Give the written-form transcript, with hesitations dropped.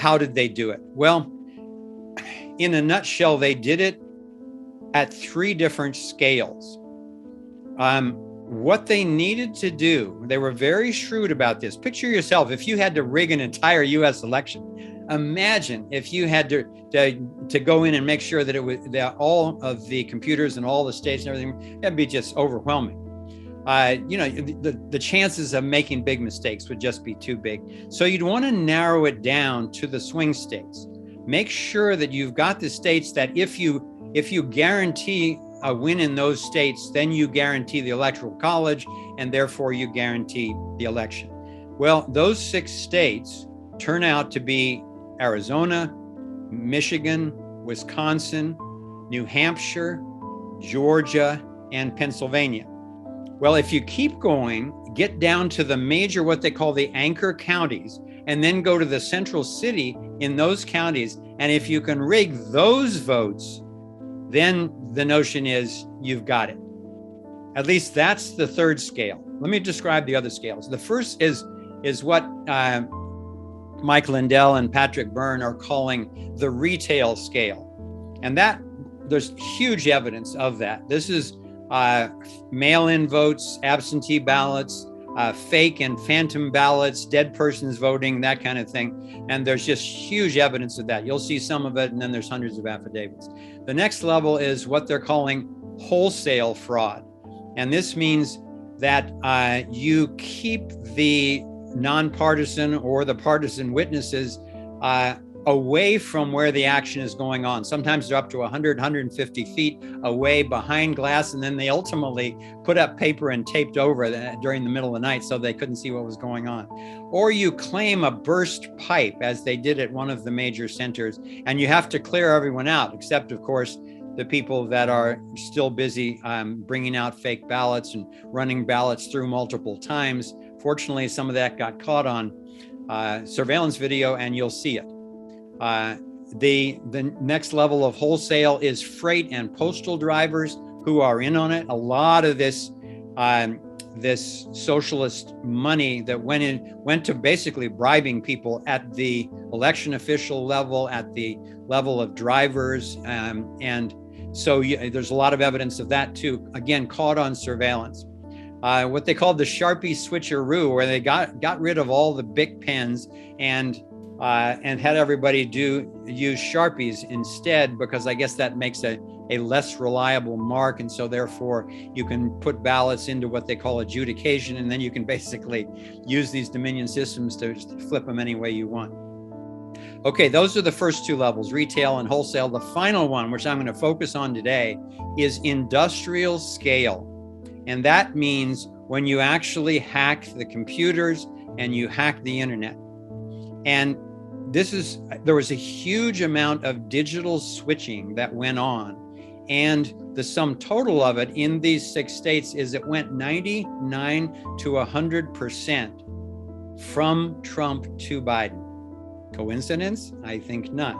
how did they do it? Well, in a nutshell, they did it at 3 different scales. What they needed to do, they were very shrewd about this. Picture yourself, if you had to rig an entire US election, imagine if you had to go in and make sure that that all of the computers and all the states and everything, that'd be just overwhelming. The chances of making big mistakes would just be too big. So you'd want to narrow it down to the swing states. Make sure that you've got the states that if you guarantee a win in those states, then you guarantee the Electoral College, and therefore you guarantee the election. Well, those 6 states turn out to be Arizona, Michigan, Wisconsin, New Hampshire, Georgia, and Pennsylvania. Well, if you keep going, get down to the major, what they call the anchor counties, and then go to the central city in those counties. And if you can rig those votes, then the notion is you've got it. At least that's the 3rd scale. Let me describe the other scales. The first is what Mike Lindell and Patrick Byrne are calling the retail scale. And that there's huge evidence of that. This is mail-in votes, absentee ballots, fake and phantom ballots, dead persons voting, that kind of thing. And there's just huge evidence of that. You'll see some of it, and then there's hundreds of affidavits. The next level is what they're calling wholesale fraud. And this means that you keep the nonpartisan or the partisan witnesses away from where the action is going on. Sometimes they're up to 100, 150 feet away behind glass, and then they ultimately put up paper and taped over during the middle of the night so they couldn't see what was going on. Or you claim a burst pipe, as they did at one of the major centers, and you have to clear everyone out, except, of course, the people that are still busy bringing out fake ballots and running ballots through multiple times. Fortunately, some of that got caught on surveillance video, and you'll see it. The next level of wholesale is freight and postal drivers who are in on it. A lot of this socialist money that went to basically bribing people at the election official level, at the level of drivers, and so there's a lot of evidence of that too. Again, caught on surveillance. What they called the Sharpie switcheroo, where they got rid of all the Bic pens and had everybody use Sharpies instead, because I guess that makes a less reliable mark. And so therefore you can put ballots into what they call adjudication, and then you can basically use these Dominion systems to flip them any way you want. Okay, those are the first 2 levels, retail and wholesale. The final one, which I'm going to focus on today, is industrial scale. And that means when you actually hack the computers and you hack the internet. And there was a huge amount of digital switching that went on. And the sum total of it in these 6 states is it went 99 to 100% from Trump to Biden. Coincidence? I think not.